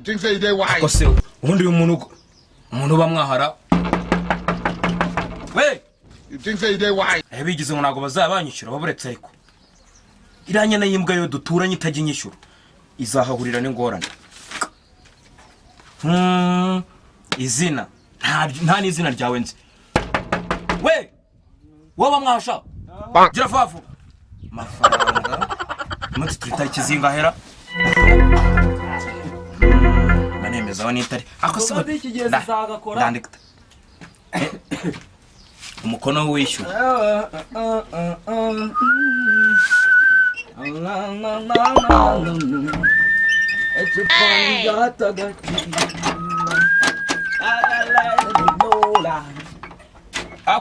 think say they wise? Kose ubundi uyu umuntu bamwahara. We! You think say they wise? Bigize ngo nago bazabanyishyura baburetse ariko. Iranya na yimbwa yo duturanye itajya inyishyura. Izahahurira n'ingorane. Izina. Nta n'izina ryawe nzi. We! Woba mwasha? Gira fafu. Mafaranga. Muti twita ikizingahera. Manemeza wanitari. Akose bikigeze zagakora. Ndandika. Umukono wishyura.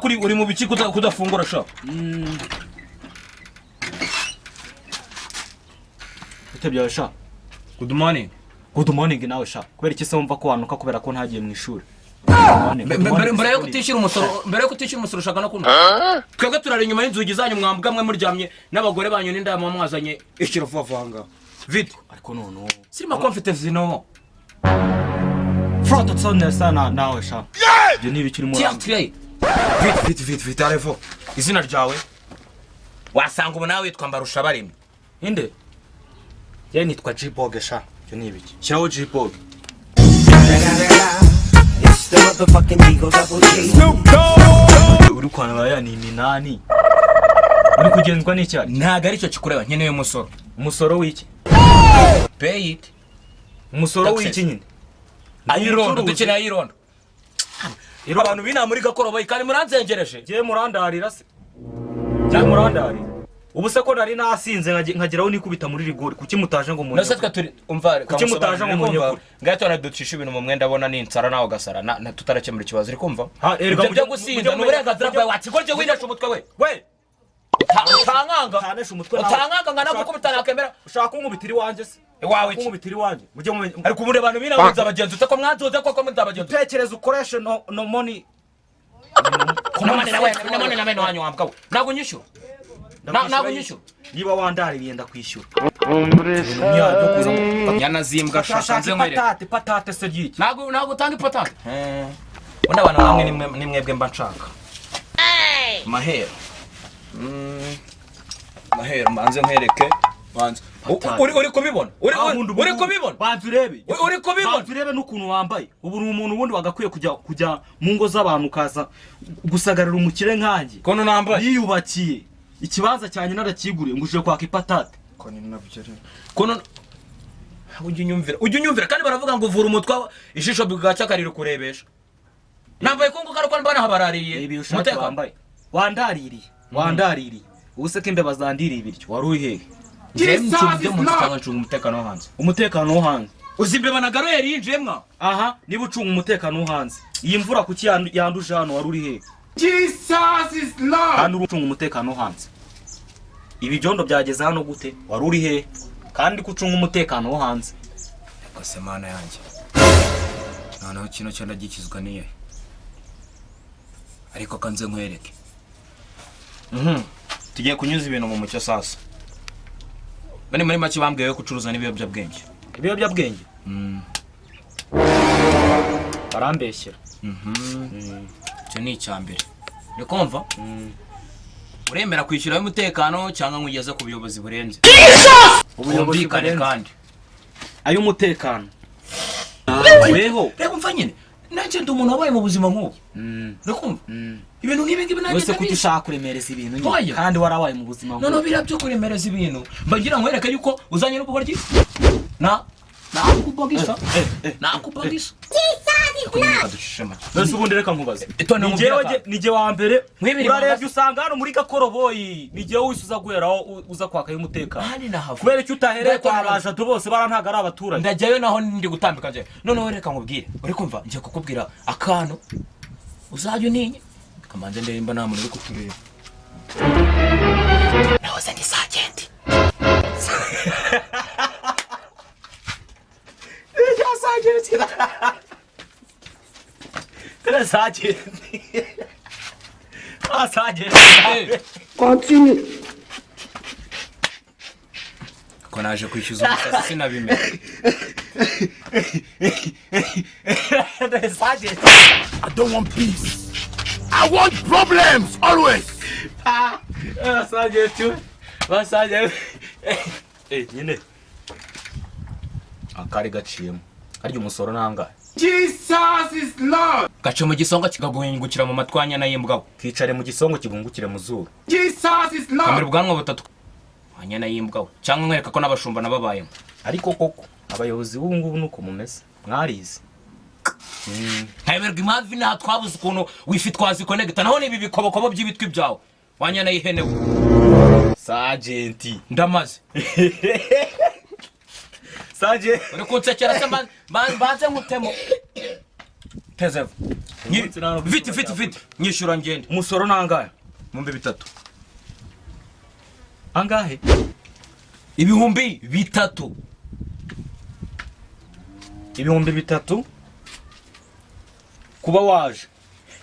Kuri uri mu biki kudafungura sha. Utebya sha. Good morning. Good morning nawe sha. Kubera iki se wumva ko wanuka kubera ko ntagiye mu ishuri. Mbere yo kutishyira umusoro ushaka no kuno. Twebwe turari inyuma y'inzugi zanyu mwambwa mwe muryamye n'abagore banyu n'indama mwazanye ishira vuba vite ariko nono sirima confidence no front tsone sana nawe sha. Je nibi kiri mu vite arevo izina ryawe wasanga ubu nawe witwa Mbarusha Baremye inde ye nitwa G-Bog sha. Je nibi kiraho G-Bog. The motherfucking Eagle Double G. Snoop Dogg. Uri kwana ya ni nani? Uri kugenzwa n'icyari? Ntago ari cyo kikureba nkeneye umusoro. Umusoro w'iki? Pay it. Umusoro w'iki nyine? Ayirondo dukeneye ayirondo. Abantu bina muri gakorobo ikari muranzengereje. Je murandarira se. Je murandarira. Ubu se ko nari nasinze nkageraho nikubita muri rigori kuki mutaje ngo nase twa turi umva kuki mutaje ngo munye ngato naducisha ibintu mu mwenda abona n'insara naho gasara na tutarakemura ikibazo uri kumva ibyo gusinda n'uburenganzira bwawe watigorje winasha umutwe we utanganga tanesha umutwe utanganga ngana kuko mutanakemera ushaka kunkubitira iwanje se wawe kunkubitira iwanje mujye mu ariko muri abantu binabuza abagenzi utako mwanzoza koko mutabagenzi tekereza ukoreshe no money kumane nawe no wanyu wambwa nago nyishyura nago nyishyura niba wandaririye ndakwishyura yanazimbwa shashanze nkwereka patate se ryiki nago tanga patate wenda abantu bamwe nimwebwe mba nshaka mahero manze nkwereke banze uri kubibona uri kubibona banze urebe uri kubibona banze urebe n'ukuntu wambaye ubu ni umuntu wundi wagakwiye kujya mu ngo z'abantu kaza gusagarira umukire nkanjye kono nambaye yiyubakiye ikibanza cyane narakiguriye nguje kwaka ipatate ko ni nabyo kono ujye unyumvira kandi baravuga ngo uvura umutwa ijisho bigacya karire kurebesha nambaye kongo karako mbana habarariye wambaye wandaririye ubuse ko imbe bazandiriye ibiryo wari uhehe umutekano wo hanze uzimbe banagaruye yinjemwa aha niba ucunga umutekano wo hanze iyi mvura kuki yanduje hano wari uri hehe Jesus is Lord. Kandi ucunga umutekano wo hanze ibijondo byageze hano gute wari uri hehe kandi kucunga umutekano wo hanze kose mana yanjye noneho kino cyenda gikizwa niye ariko kanze nkwereke tugiye kunyuza ibintu mu mucyo sasa bani muri make bambwiye kucuruza n'ibiyobyabwenge barambeshyera cyo ni icyambere ni kumva uremera kwishyura umutekano cyangwa ngugeze ku buyobozi burenze ubuyobozi kandi ayo umutekano weho reba umva nyine nacyo ndi umuntu wabaye mu buzima nk'ubu ndakumva ibintu nk'ibi ngibi nanjye wese kuki ushaka kuremereza ibintu nyine kandi warabaye mu buzima nk'ubu none birabyo kuremereza ibintu mbagira nkwereke yuko uzanye n'ubugoryi nakubogisa Bese ubundi reka nkubaze nije wa mbere urarebye usanga hano muri gakoroboyi nije wisuza guheraho uza kwakayo umutekano kubera icyo utahereye kwa bajatu bose barantaga ari abaturage ndajyayo naho ndi gutambika nje none reka nkubwire uri kumva nje kukubwira akantu uzajyo ninye kamanze ndemba nta muntu uri kutureba nahoze ndi sergeant Continue. ko naje kwishyuza umusatsi sinabimenya. I don't want peace. I want problems always. Sergeant. Nyine. Akari gaciyemo. Arya umusoro nanga. Jesus is Lord. Gace mu gisongo kikaguhingukira mu matwanya na yimbwaho. Kicare mu gisongo kigungukire mu zuru. Jesus is Kamera Lord. ubwanwa butatu. Hanya na yimbwaho. Cyangwa nkwereka ko n'abashumba nababayemo. Ariko koko abayobozi b'ubu ngubu nuko mumeze. Mwarize. Ntaberwa impamvu nta twabuze ukuntu wifi twazikonegita naho nibi bikobokobo by'ibitwi byawe. Wanya na yihenewe. Sergeant. Ndamaze. Sergeant. Uri kunsekera se banze nkutemo. Tezevo. Vite. Nyishura ngende. Umusoro nangahe? Mumbe 3. Angahe? Ibihumbi 3. Ibihumbi 3. Kuba waje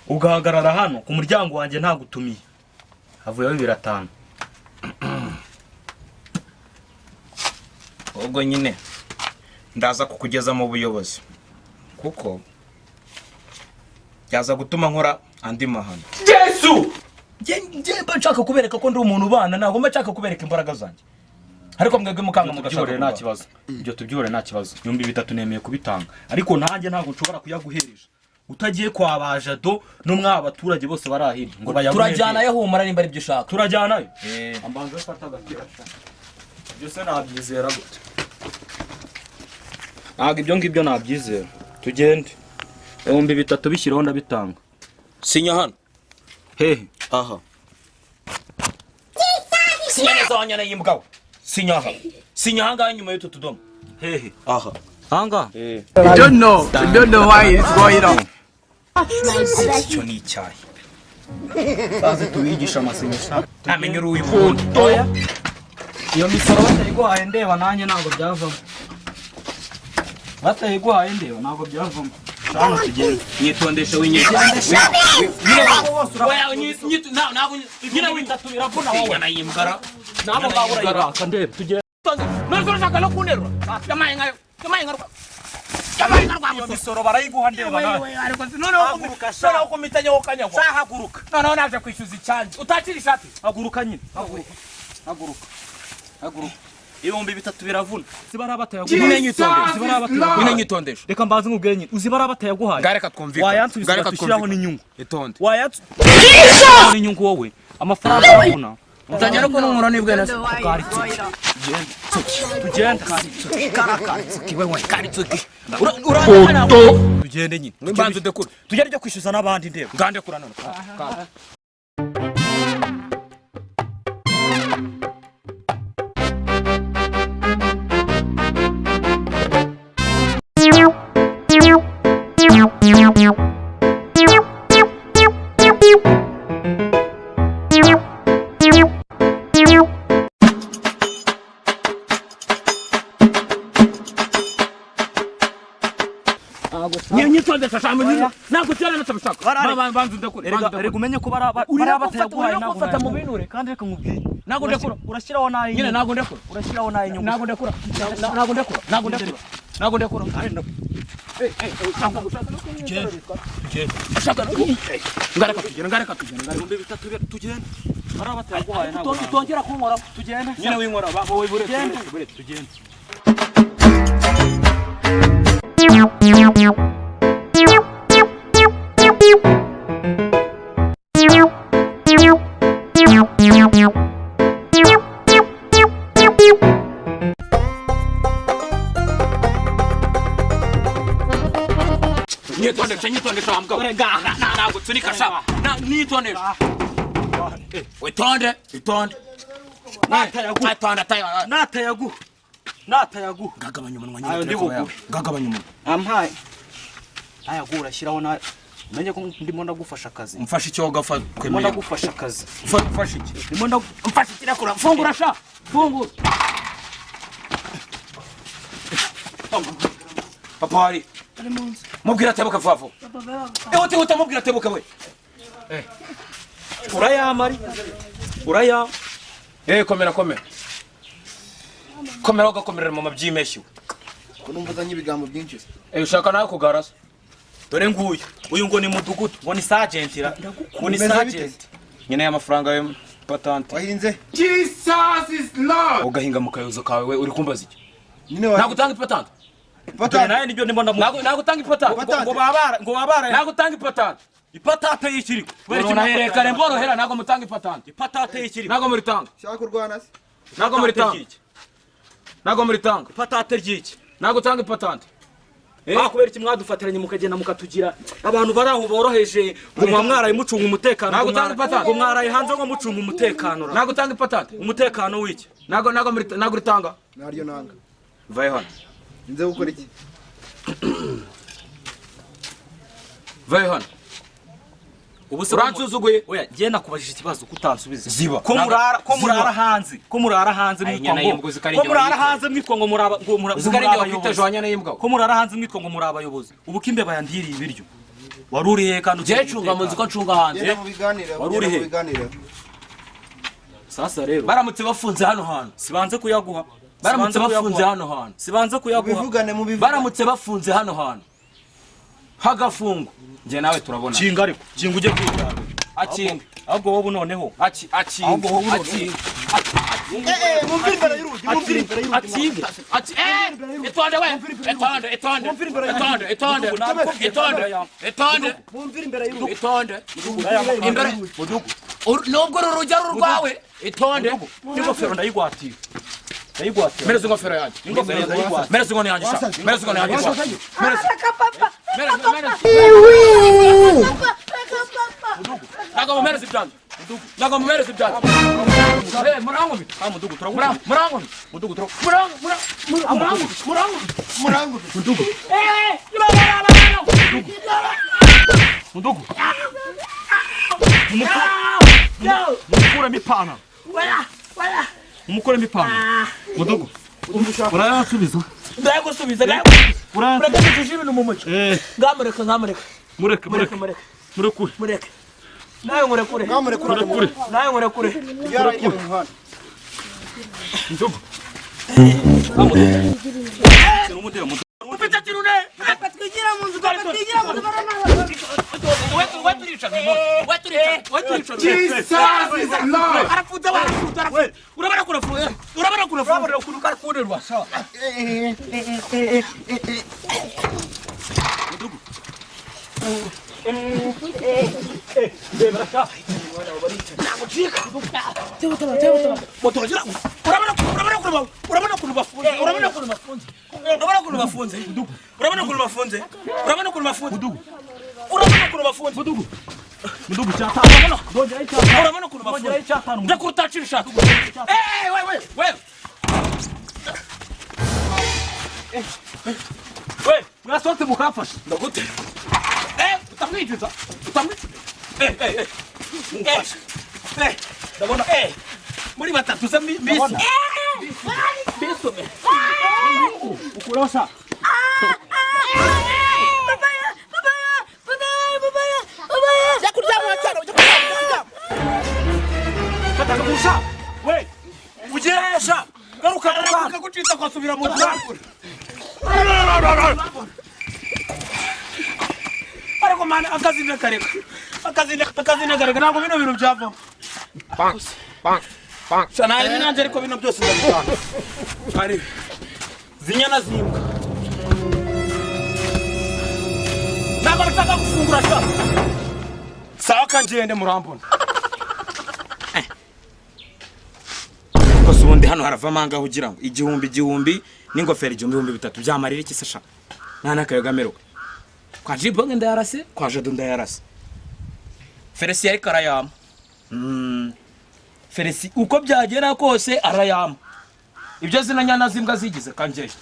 ugahagarara hano ku muryango wanjye ntagutumiye. Havuyeho 500. Ubwo nyine ndaza kukugeza mu buyobozi kuko byaza gutuma nkora andi mahano. Yesu! Ngiye nshaka kubereka ko ndi umuntu ubana ntabwo nshaka kubereka imbaraga zanjye. Ariko mwebwe mukanga mugashaka nta kibazo. Ibyo tubyore nta kibazo. 300 nemeye kubitanga. Ariko nanjye ntabwo nshobora kuyaguhereje. Utagiye kwa bajado no mwabaturage bose barahiri ngo bayaguhe. Turajyana yo humara nimba ari byo ushaka. Turajyana yo. Ambanza afata agatira. Byose nabyizera gute. Ntabwo ibyo ngibyo nabyizera. Tugende. 300 bishyiraho ndabitanga. Sinya hano. Hehe. Aha. Sinya neza wanyana yimbwaho. Sinya aha. Sinya hanga nyuma y'utu tudomo. Hehe. Aha. Hanga. You don't know why it's going on. Cyo ni icyayi. Baze tubigisha amasenyesha. Amenye uruyi bundi. Oya. Iyo misoro batayiguhaye ndeba nanjye ntabwo byavamo. Batayiguhaye ndeba ntabwo byavamo. Shano tugende. Nyitondesha winyeze. Oya nyitu ntabwo nyina w'itatu biravuna wowe na yimbara. Nabo babura yibaka ndeba tugende. None urashaka no kunerura. Yamaye ngayo. Iyo misoro barayiguha ndeba nawe. Noneho kumitanya wokanyagwa. Haguruka. Noneho naje kwishyuza icyanjye. Utakira ishati. Haguruka nyine. Haguruka. Ibihumbi 3 biravuna. Zibara batayaguhaye. Nyine nyitondesha. Reka mbaze nkubwire nyine. Uzibara batayaguhaye. Gareka twumvika. Wayansubiza dushyiraho n'inyungu. Itonde. Wayansubiza n'inyungu wowe. Amafaranga arabuna. Utajya no kunumura nibwe nase. Tugende. Karitsuki. Tugende nyine. Mbanze dekura. Tugende ryo kwishyuza n'abandi ndeba. Ngande kura none. Nyitondesha shamu nako cyane natabishaka. Banze dekura. Erega umenye ko batayaguhaye nako gufata mu binure. Kandi reka nkubwire. Nako ndekura. Urashyiraho nayo. Nyine nako ndekura. Urashyiraho nayo inyungu. Nako ndekura. Ngareka tugende. Bara batayaguhaye nako. Tongera kunkora. Tugende. Nyine winkora wowe buretse. Tugende. Nyitondesha wambwa. Ntabwo tunika sha. Nyitondesha. Witonde. Natayagu. Gagabanya umunwa Ayo ndi bugu. Gagabanya umunwa. Ampaye. Ayagura shyiraho na menye ko ndimo ndagufasha akazi. Mfasha icyo gafa Ndimo ndagufasha akazi. Mfasha iki? Mfasha kirakura. Fungura sha. Fungura. Papa ari. Mubwira tebuka vavo. Wote mubwira tebuka we. Uraya mari. Uraya. Komera. komera ugakomerera mu mabyimeshyo ko numva zanye ibigambo byinshi ushaka nawe kugarasa dore nguyu uyu ngo ni mudugudu ngo ni sergeant ra ngo ni sergeant nyene y'amafaranga yo patante wahinze Jesus is love ugahinga mu kayozo kawe we uri kumbaza iki nyine wa nagutanga ipatante naye nibyo ndimo ndamu nagutanga ipatante ngo babara nagutanga ipatante ipatante y'ikiri Urona herekane mborohera nago mutanga ipatante ipatante y'ikiri nago muri tanga shaka kurwana se nago muri tanga nago muri tanga ipatante ry'iki nagutanga ipatante bakubera iki mwadufatiranye mukagenda mukatugira abantu bari aho boroheje ngo mwaraye mucunga umutekano nagutanga ipatante ngo mwaraye hanze ngo mucunga umutekano nagutanga ipatante umutekano w'iki nago muri tanga naryo nanga vaye hano nze gukora iki vaye hano ubuso uransuzuguye oya ngiye nakubajije ikibazo kutansubiza ziba ko murara hanze mwitwa ngo muri abayobozi ubu kimbe bayandiriye ibiryo wari uri he kandi je cunga muzi ko cunga hanze wari uri he sasa rero baramutse bafunze hano hantu sibanze kuyaguha baramutse bafunze hano hantu sibanze kuyaguha bivugane mu bivuga baramutse bafunze hano hantu hagafungo nje nawe turabona kinga ariko kinga uje kwitanga akinga ahubwo wowe noneho akinga ahubwo wowe noneho mumvira imbere y'urugi mumvira imbere y'urugi akinga etonde we etonde mumvira imbere y'urugi etonde imbere nubwo rurujya rurwawe etonde n'ingofero ndayigwatira mereza ingofero yanjye mereza inkoni yanjye mereza inkoni yanjye nagamumereza ibyanjye nagamumereza ibyanjye murangubi mudugu murangubi mudugu mudugu mudugu mukuremo ipantaro umukuremo ipantaro mudugu urayansubiza ndagusubiza urayansubiza mureke ducishe ibintu mu muco ngamureka mureke nawe murekure nawe murekure yarajya mu muhanda mudugu upita kirune Patwigira mu nzu patwigira mu nzu Jesus is love arafuta urabona kuna karafunderwa sawa mudugu cyatanu we mwasohotse mukafasha ndagute utamwijiza ndabona muri batatu se mbisi ukuraho sa Katakusha we ujesha garuka gucita kwasubira mu nzira ariko mane akazi nakareka ntabwo bino bintu byavamo sana ibi nanje ariko bino byose ndabitanga ari zinyana zimbwa ntabwo nshaka gufungura sha sawa kanjende murambona kose ubundi hano haravamo angaho ugira ngo igihumbi n'ingofero 3,000 byamarira iki se sha nta nakayogamero kwa jibo ngenda yarase kwa jado ndayarase Feresi yari karayama Feresi uko byagera kose arayama ibyo zina nyana zimbwa zigize kanjeje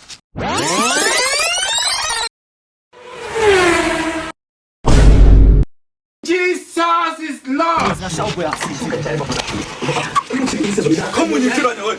Jesus is love Komunikiranya we